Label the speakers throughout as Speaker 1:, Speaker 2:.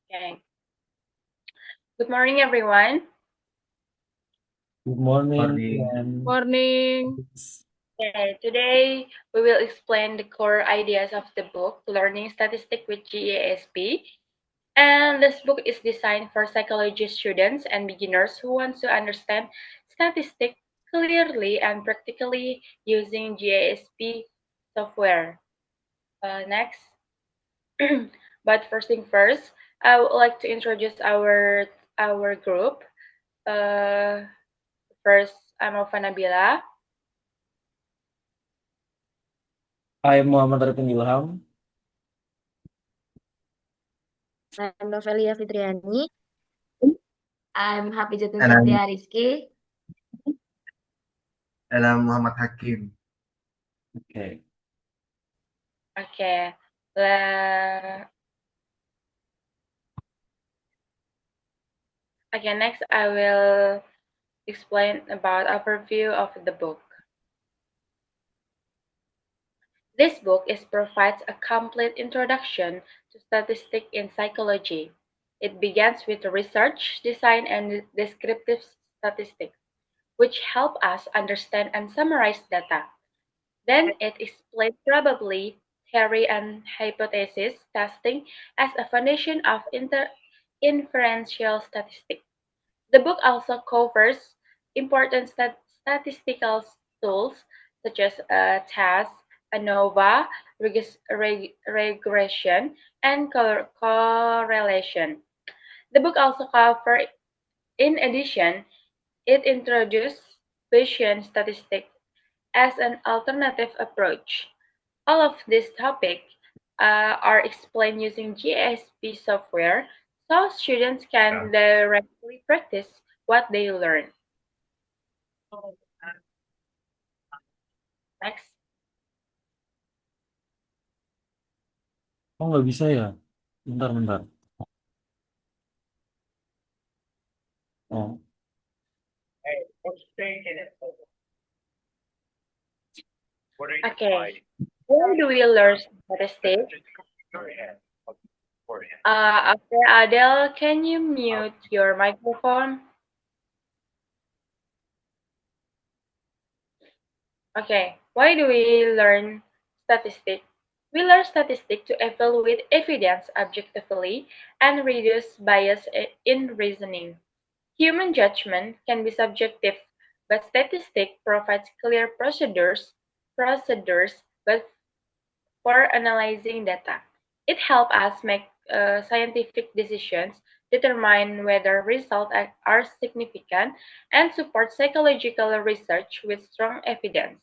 Speaker 1: Okay. Good morning, everyone.
Speaker 2: Good morning.
Speaker 3: Morning.
Speaker 4: Morning.
Speaker 1: Okay, today we will explain the core ideas of the book Learning Statistics with GASP. And this book is designed for psychology students and beginners who want to understand statistics clearly and practically using GASP software. Next. But first thing first, I would like to introduce our group. Uh, First, I'm Alfa Nabila.
Speaker 2: I'm Muhammad Arifin Ilham.
Speaker 5: I'm Novelia Fitriani.
Speaker 6: I'm Hafizatun
Speaker 3: And I'm,
Speaker 6: Satya Rizky.
Speaker 3: and I'm Muhammad Hakim.
Speaker 2: Okay.
Speaker 1: Okay. Okay, next I will explain about overview of the book. This book provides a complete introduction to statistics in psychology. It begins with research, design, and descriptive statistics, which help us understand and summarize data. Then it explains probability, theory, and hypothesis testing as a foundation of inferential statistics. The book also covers important statistical tools such as TAS, ANOVA, regression, and correlation. The book also covers, in addition, it introduces Bayesian statistics as an alternative approach. All of these topics are explained using GSP software so students can directly practice what they learn. Next.
Speaker 2: Oh, nggak bisa ya? Bentar. Oh,
Speaker 1: Okay. Where do we learn statistics? After Adele, can you mute your microphone? Okay. Why do we learn statistics? We learn statistics to evaluate evidence objectively and reduce bias in reasoning. Human judgment can be subjective, but statistics provides clear procedures but for analyzing data. It helps us make scientific decisions, determine whether results are significant, and support psychological research with strong evidence.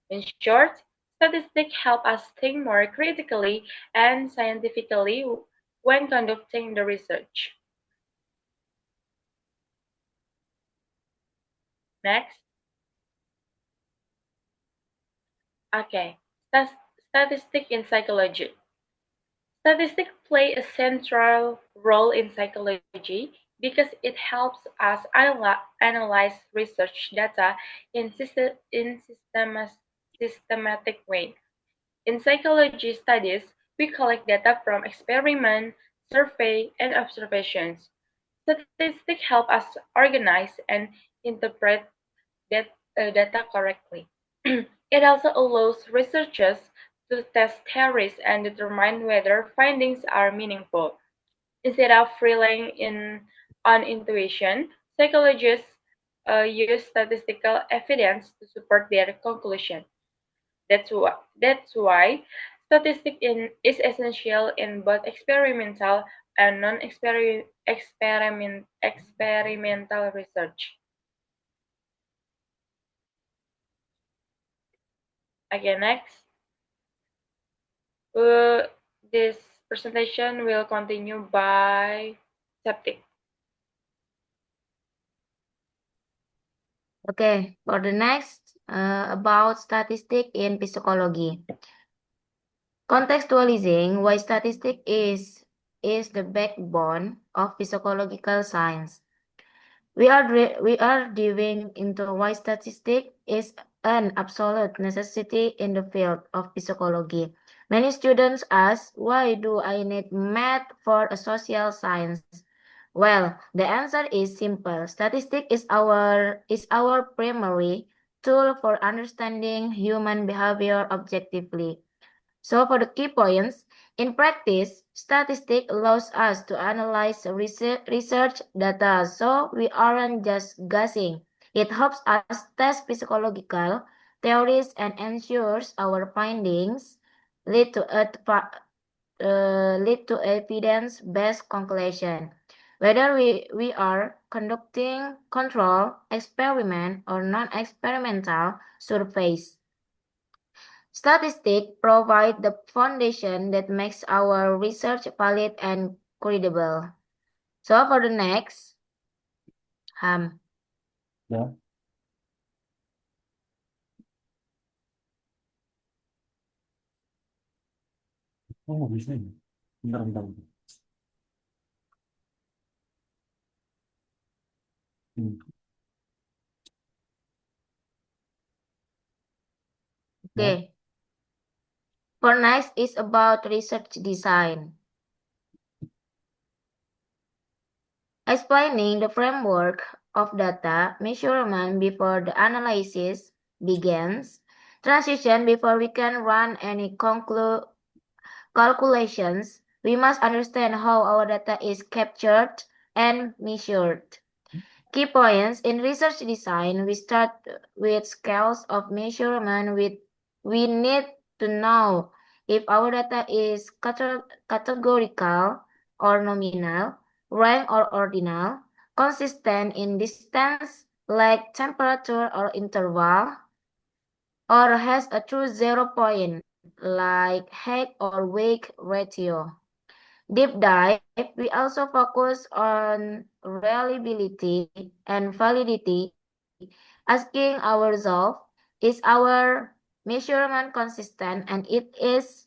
Speaker 1: In short, statistics help us think more critically and scientifically when conducting the research. Next. Okay, statistics in psychology. Statistics play a central role in psychology because it helps us analyze research data in systematic way. In psychology studies, we collect data from experiments, survey, and observations. Statistics help us organize and interpret data correctly. It also allows researchers to test theories and determine whether findings are meaningful. Instead of relying on intuition, psychologists use statistical evidence to support their conclusion. That's why statistics is essential in both experimental and non-experimental research. Again, next. This presentation will continue by Septic.
Speaker 6: Okay, for the next, about statistics in psychology. Contextualizing why statistics is the backbone of physiological science. We are diving into why statistics is an absolute necessity in the field of psychology, Many students ask, why do I need math for a social science? Well, the answer is simple. Statistics is our primary tool for understanding human behavior objectively. So for the key points, in practice, statistics allows us to analyze research data, so we aren't just guessing. It helps us test physiological theories and ensures our findings lead to evidence-based conclusion. Whether we are conducting control, experiment, or non-experimental surveys. Statistics provide the foundation that makes our research valid and credible. So for the next,
Speaker 2: Ya. Oh, nggak bisa ya? Bentar. Hmm.
Speaker 6: okay. For next is about research design. Explaining the framework of data measurement before the analysis begins. Transition before we can run any calculations, we must understand how our data is captured and measured. Key points in research design, we start with scales of measurement. We need to know if our data is categorical or nominal, rank or ordinal, consistent in distance like temperature or interval, or has a true 0 point like height or weight ratio. Deep dive, we also focus on reliability and validity, asking ourselves, is our measurement consistent and is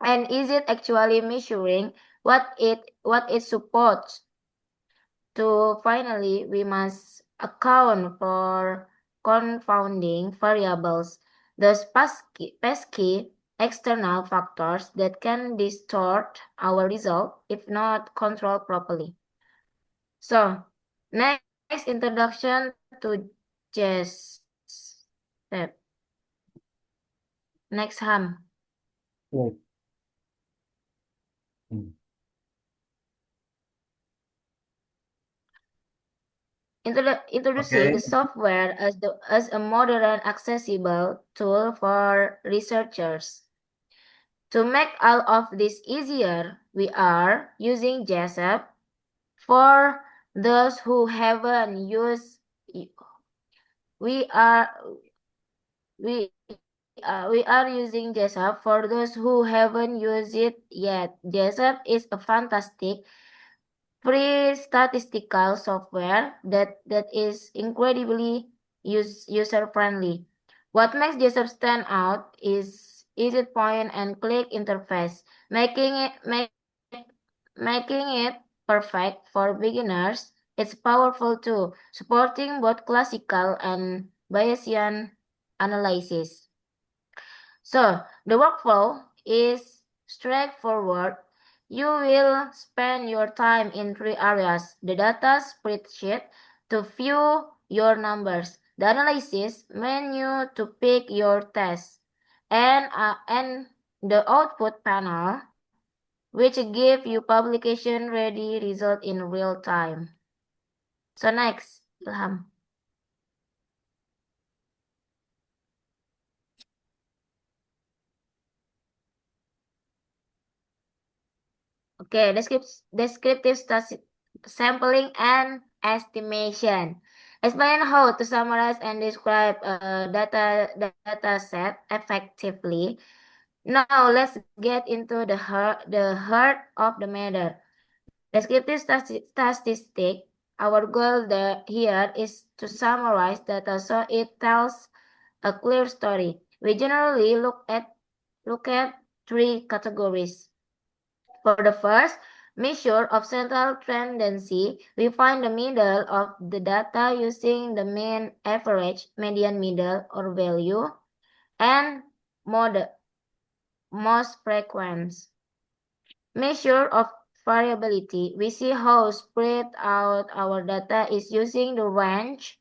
Speaker 6: it actually measuring what it supports? To finally, we must account for confounding variables, those pesky external factors that can distort our result if not controlled properly. So, next introduction to step. Next, Ham.
Speaker 2: Oh. Hmm.
Speaker 6: Introducing the software as a modern accessible tool for researchers. To make all of this easier, we are using JSAP. For those who haven't used, we are using JSAP. For those who haven't used it yet, JSAP is a fantastic free statistical software that is incredibly user-friendly. What makes JSAP stand out is easy point and click interface, making it perfect for beginners. It's powerful too, supporting both classical and Bayesian analysis. So the workflow is straightforward. You will spend your time in 3 areas: the data spreadsheet to view your numbers, the analysis menu to pick your test, and the output panel, which give you publication-ready result in real time. So next, Ilham. Okay, descriptive sampling and estimation. Explain how to summarize and describe a data set effectively. Now let's get into the heart of the matter. Descriptive statistic. Our goal here is to summarize data so it tells a clear story. We generally look at 3 categories. For the first measure of central tendency, we find the middle of the data using the mean, average, median, middle, or value, and most frequent. Measure of variability. We see how spread out our data is using the range,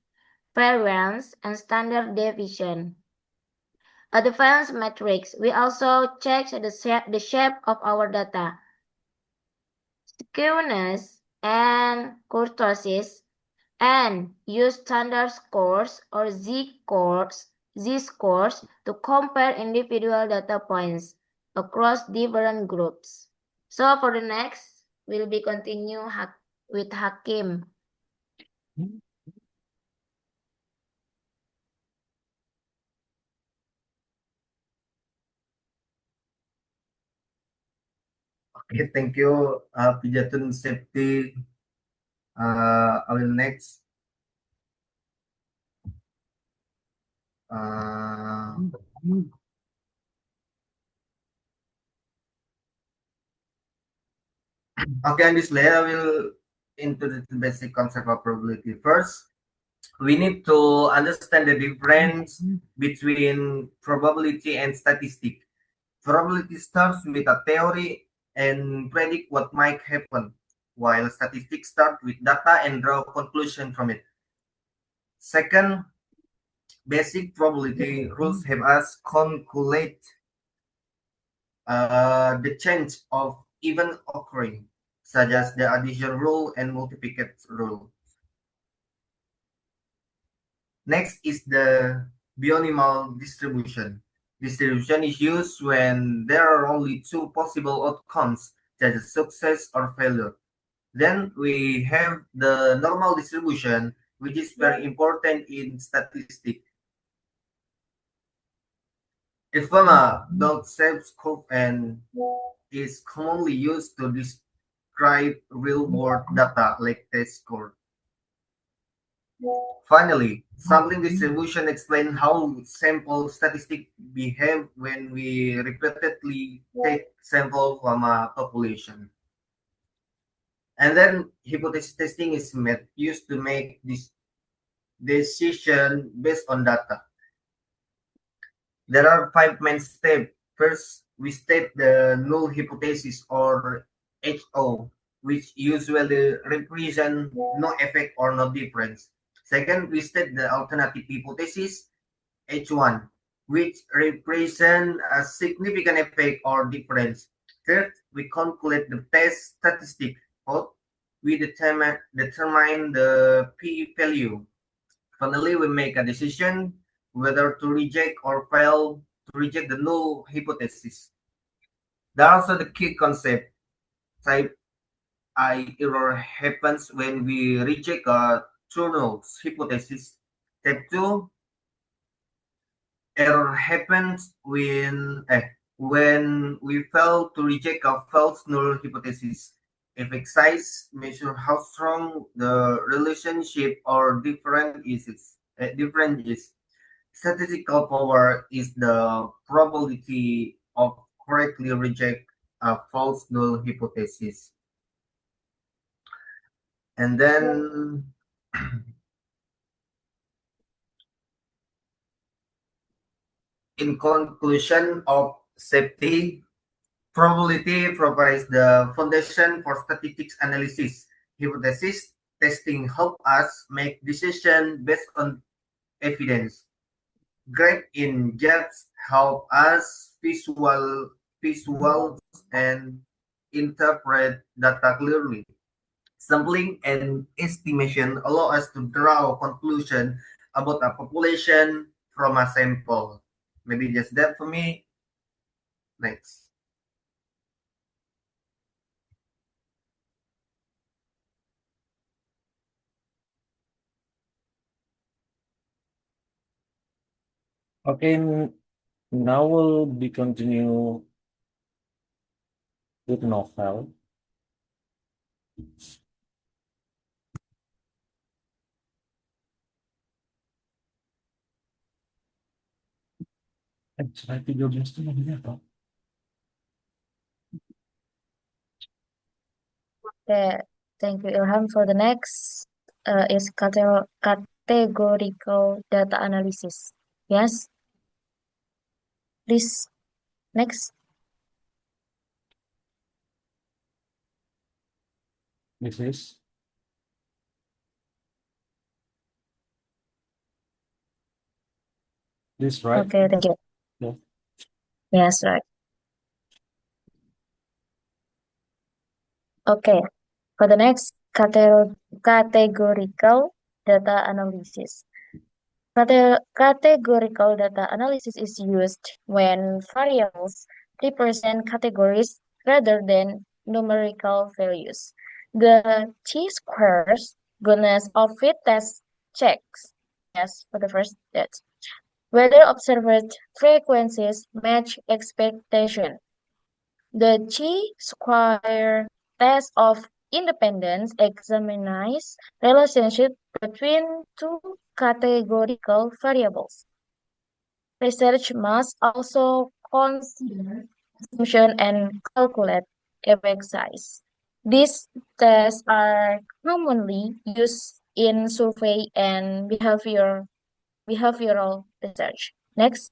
Speaker 6: variance, and standard deviation. Advanced metrics. We also check the shape of our data, skewness, and kurtosis, and use standard scores or z-scores to compare individual data points across different groups. So for the next, we'll be continue with Hakim.
Speaker 3: Okay, thank you, Pijatun Safety. I will next. Okay, on this layer, I will into the basic concept of probability. First, we need to understand the difference between probability and statistic. Probability starts with a theory and predict what might happen, while statistics start with data and draw conclusion from it. Second, basic probability rules have us calculate the change of event occurring, such as the addition rule and multiplication rule. Next is the binomial distribution. Distribution is used when there are only two possible outcomes, such as success or failure. Then we have the normal distribution, which is very important in statistics. It forms a bell-shaped curve and is commonly used to describe real-world data like test score. Finally, sampling distribution explains how sample statistics behave when we repeatedly take samples from a population. And then hypothesis testing is used to make this decision based on data. There are 5 main steps. First, we state the null hypothesis or HO, which usually represent no effect or no difference. Second, we state the alternative hypothesis, H1, which represent a significant effect or difference. Third, we calculate the test statistic. Fourth, we determine the p-value. Finally, we make a decision whether to reject or fail to reject the null hypothesis. There are also the key concept. Type I error happens when we reject a true null hypothesis. Step 2, error happens when we fail to reject a false null hypothesis. Effect size measure how strong the relationship or different is. Statistical power is the probability of correctly reject a false null hypothesis. And then in conclusion of safety, probability provides the foundation for statistics analysis. Hypothesis testing help us make decisions based on evidence. Grade in JETS help us visual and interpret data clearly. Sampling and estimation allow us to draw a conclusion about a population from a sample. Maybe just that for me. Next.
Speaker 2: Okay, now we'll be continue with novel. Slide 13 itu namanya apa?
Speaker 5: Okay, thank you, Ilham. For the next is categorical data analysis. Yes, please, next.
Speaker 2: This is this right?
Speaker 5: Okay, thank you.
Speaker 2: Yeah.
Speaker 5: Yes, right. Okay, for the next categorical data analysis. Categorical data analysis is used when variables represent categories rather than numerical values. The chi-squares goodness of fit test checks, yes, for the first test, whether observed frequencies match expectation. The chi-square test of independence examines relationship between two categorical variables. Research must also consider assumption and calculate effect size. These tests are commonly used in survey and behavioral research. Next.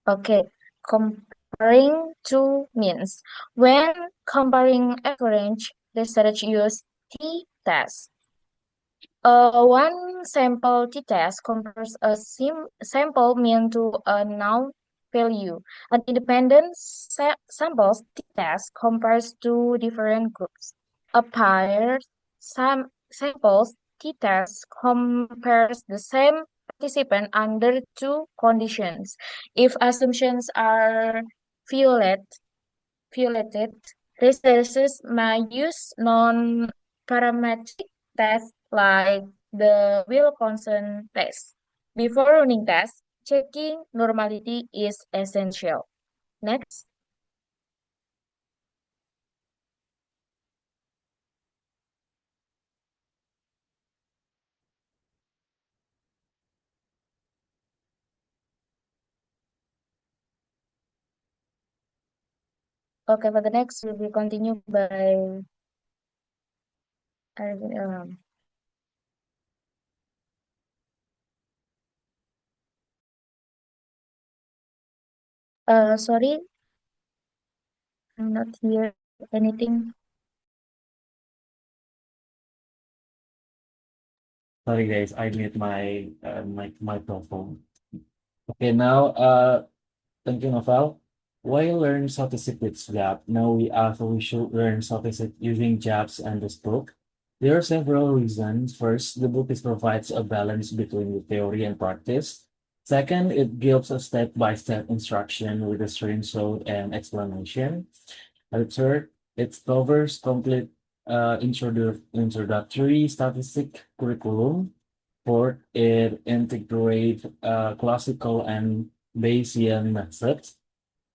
Speaker 5: Okay, comparing two means. When comparing average, research use t-test. One sample t-test compares a sample mean to a known value. An independent samples t-test compares two different groups. A paired samples t-test compares the same participant under two conditions. If assumptions are violated, researchers may use non-parametric tests like the Wilkinson test. Before running tests, checking normality is essential. Next. Okay, for the next, we will continue by Arvin Ilham. Sorry, I'm not hear anything.
Speaker 2: Sorry guys, I mute my microphone. Okay, now thank you, Novel. Why learn statistics with JAP? Now we should learn statistics using JAPs and this book. There are several reasons. First, the book provides a balance between the theory and practice. Second, it gives a step-by-step instruction with a screenshot and explanation. And third, it covers complete introductory statistic curriculum. Fourth, it integrates classical and Bayesian methods.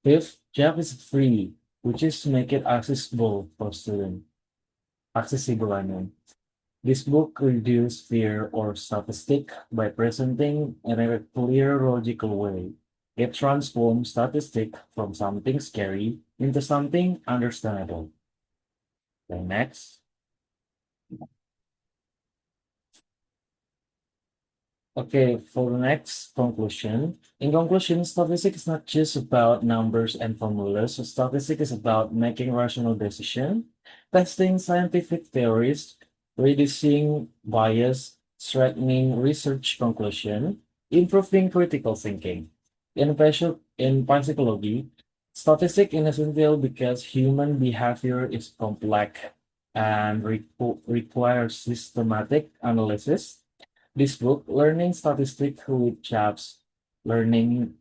Speaker 2: Fifth, JAP is free, which is to make it accessible for students. Accessible, I mean. This book reduces fear or statistic by presenting in a clear, logical way. It transforms statistic from something scary into something understandable. Okay, next. Okay, for the next conclusion. In conclusion, statistics is not just about numbers and formulas. Statistics is about making rational decisions, testing scientific theories, reducing bias, strengthening research conclusion, improving critical thinking. In psychology, statistics is essential because human behavior is complex and requires systematic analysis. This book, Learning Statistics with JAPs Learning,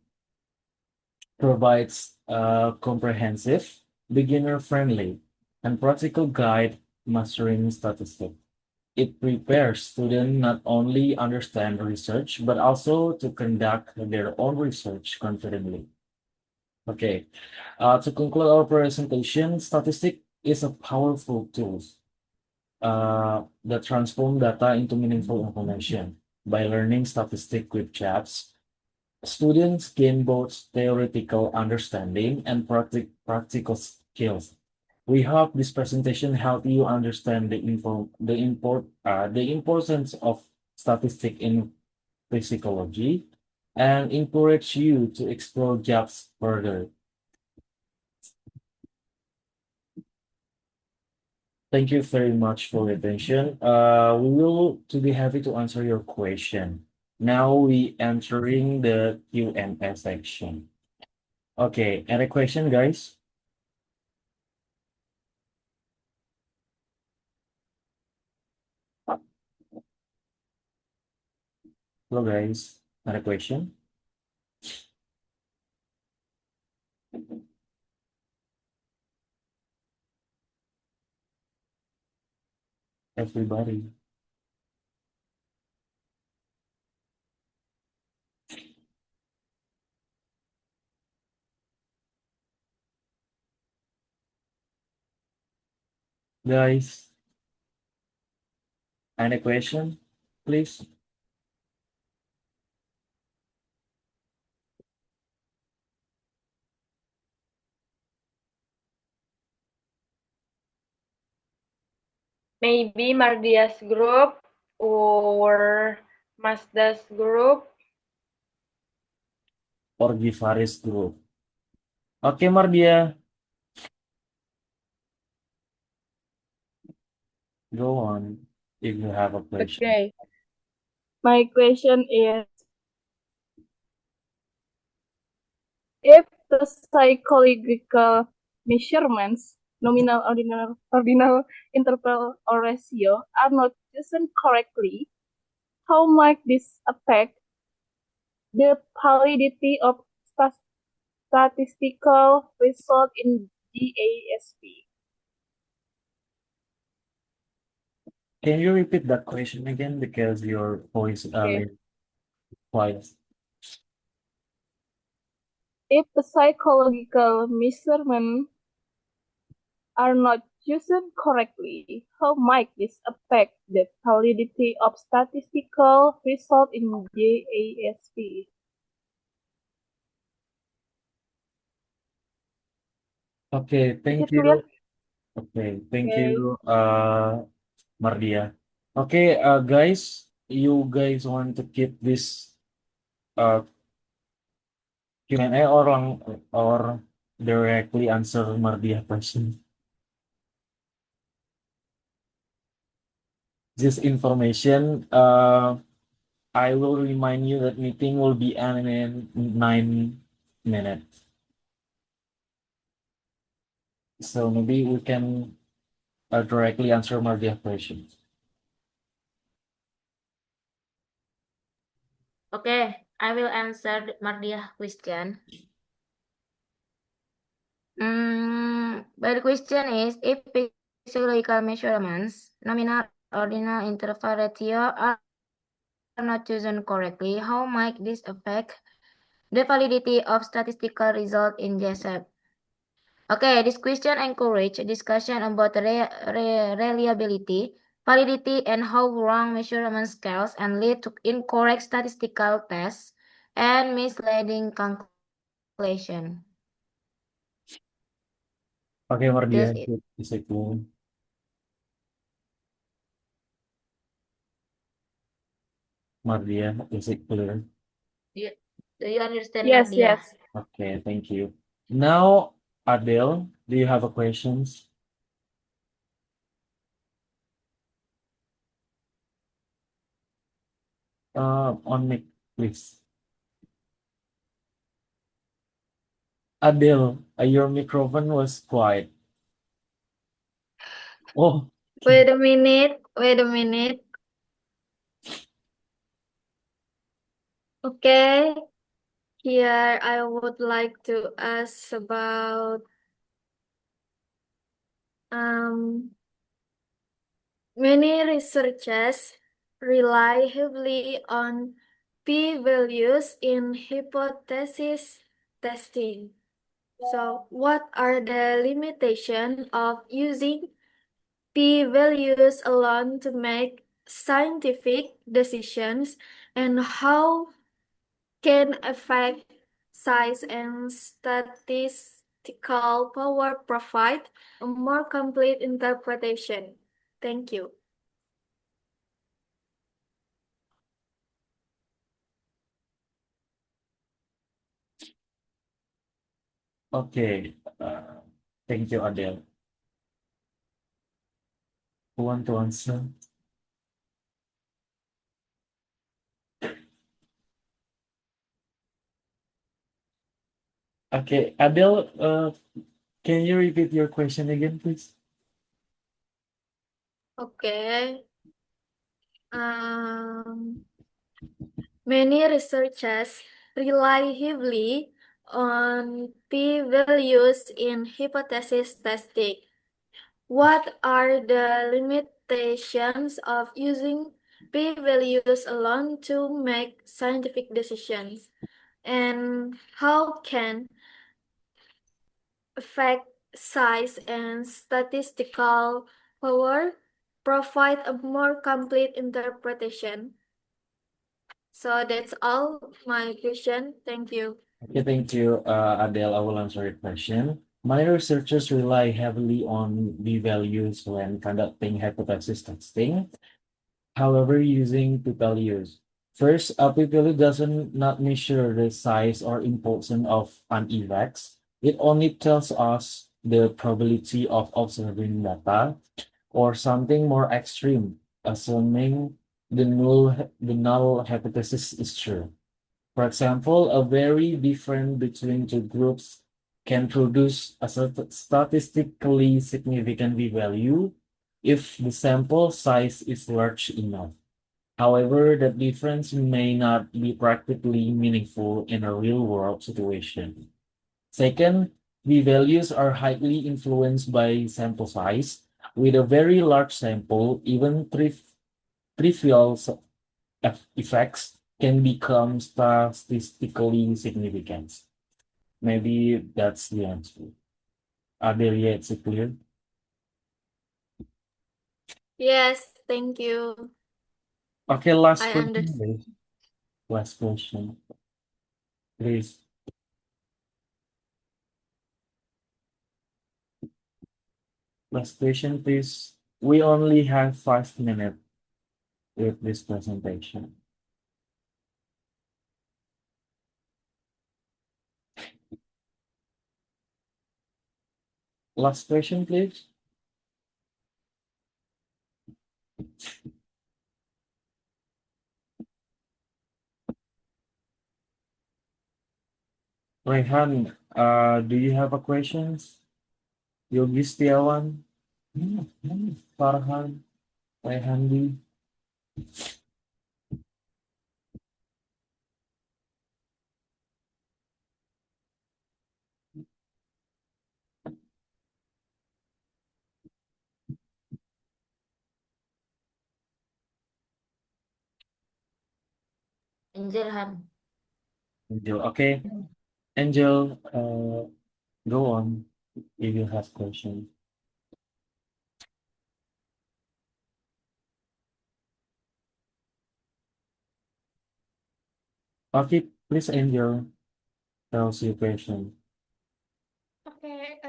Speaker 2: provides a comprehensive, beginner-friendly, and practical guide mastering statistics. It prepares students not only understand research, but also to conduct their own research confidently. Okay, to conclude our presentation, statistics is a powerful tool that transform data into meaningful information. By learning statistics with JAPs, students gain both theoretical understanding and practical skills. We hope this presentation helped you understand the importance of statistics in psychology, and encourage you to explore gaps further. Thank you very much for your attention. We will to be happy to answer your question. Now we entering the Q&A section. Okay, any question, guys? Hello, guys. Any question? Everybody. Guys, any question, please?
Speaker 1: Maybe Mardia's group or Mazda's group.
Speaker 2: Or Gifaris group. Okay, Mardia. Go on if you have a question.
Speaker 4: Okay. My question is, if the psychological measurements, nominal, ordinal, interval, or ratio, are not chosen correctly, how might this affect the validity of statistical result in GASP?
Speaker 2: Can you repeat that question again because your voice
Speaker 4: Okay.
Speaker 2: quiet?
Speaker 4: If the psychological measurements are not chosen correctly, how might this affect the validity of statistical result in GASP?
Speaker 2: Okay,
Speaker 4: Is
Speaker 2: thank
Speaker 4: it clear?
Speaker 2: you. Okay, thank
Speaker 4: Okay.
Speaker 2: you, Mardia. Okay, guys, you guys want to keep this Q&A or directly answer Mardia question? This information, I will remind you that meeting will be ending in 9 minutes. So maybe we can directly answer Mardia question.
Speaker 6: Okay, I will answer Mardia's question. But the question is, if physiological measurements, nominal, ordinal, interval, ratio are not chosen correctly, how might this affect the validity of statistical result in GSF? Okay, this question encourages discussion about reliability, validity, and how wrong measurement scales and lead to incorrect statistical tests and misleading conclusion.
Speaker 2: Okay, Mardia,
Speaker 6: This is-
Speaker 2: is it cool? Mardia, is it clear?
Speaker 6: Do you understand,
Speaker 4: Yes,
Speaker 6: Mardia?
Speaker 4: yes.
Speaker 2: Okay, thank you. Now, Adele, do you have a questions? On mic, please. Adele, your microphone was quiet. Oh,
Speaker 7: Wait a minute. Wait a minute. Okay. Here I would like to ask about many researchers rely heavily on p-values in hypothesis testing. So, what are the limitations of using p-values alone to make scientific decisions, and how can effect size and statistical power provide a more complete interpretation? Thank you.
Speaker 2: Okay. Thank you, Adele. Who want to answer? Okay, Adele, can you repeat your question again, please?
Speaker 7: Okay. Many researchers rely heavily on p-values in hypothesis testing. What are the limitations of using p-values alone to make scientific decisions? And how can effect size and statistical power provide a more complete interpretation? So that's all my question. Thank you.
Speaker 2: Okay, thank you, Adele. I will answer your question. My researchers rely heavily on p-values when conducting hypothesis testing. However, using p-values. First, a p-value doesn't not measure the size or importance of an event. It only tells us the probability of observing data, or something more extreme, assuming the null hypothesis is true. For example, a very different between two groups can produce a statistically significant p-value if the sample size is large enough. However, that difference may not be practically meaningful in a real-world situation. Second, p-values are highly influenced by sample size. With a very large sample, even trivial effects can become statistically significant. Maybe that's the answer. Are there yet clear?
Speaker 7: Yes, thank you.
Speaker 2: Okay, last
Speaker 7: I
Speaker 2: question,
Speaker 7: understand.
Speaker 2: please. Last question, please. Last question, please. We only have 5 minutes with this presentation. Last question, please. Rehan, do you have a questions? Yogi Setiawan, Farhan, Rehandi.
Speaker 6: Angel Han.
Speaker 2: Angel, okay. Angel, go on if you have questions. Okay, please, Angel, tell us your question.
Speaker 8: Okay,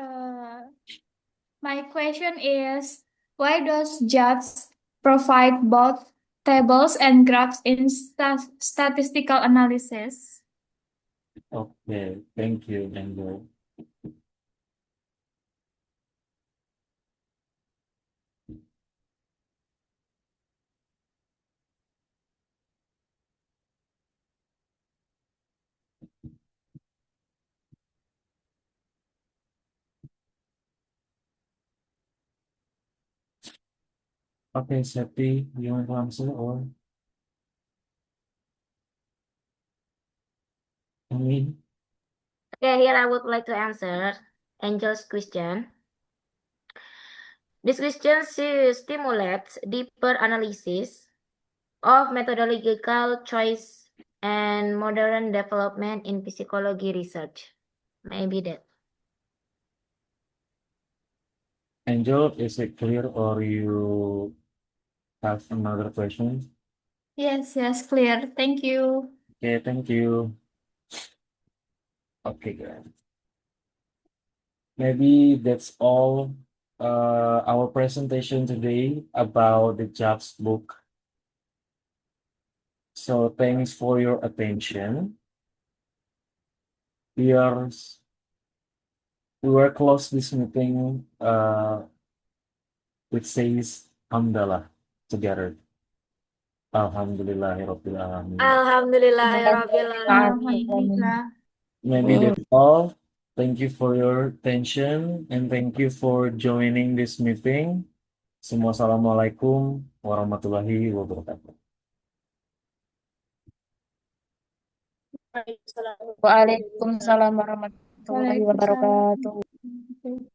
Speaker 8: my question is, why does JADS provide both tables and graphs in statistical analysis?
Speaker 2: Okay, thank you, Angel. Okay, Septi, you want to answer or me?
Speaker 6: Okay, here I would like to answer Angel's question. This question stimulates deeper analysis of methodological choice and modern development in psychology research. Maybe that.
Speaker 2: Angel, is it clear or you have another question?
Speaker 8: Yes, clear. Thank you.
Speaker 2: Okay, thank you. Okay, good. Maybe that's all our presentation today about the jobs book. So thanks for your attention. Here's We will close this meeting which says Hamdalah together. Alhamdulillahirabbil alamin.
Speaker 7: Alhamdulillahirabbil alamin.
Speaker 8: Alhamdulillah.
Speaker 2: Maybe that's all. Thank you for your attention and thank you for joining this meeting. Semua assalamualaikum warahmatullahi wabarakatuh.
Speaker 5: Waalaikumsalam warahmatullahi wabarakatuh.
Speaker 8: Waalaikumsalam.